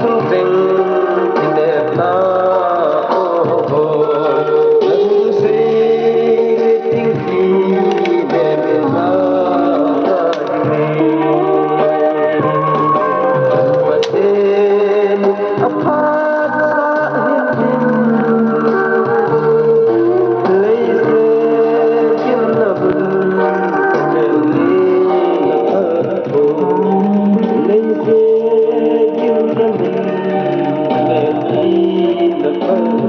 xuân rình tình đẹp ta ô hồi lần xây tình khi đẹp ta và tên phát ra lấy xe kiếm là vừng để lấy là thơ lấy xe kiếm là vừng để lấy là thơ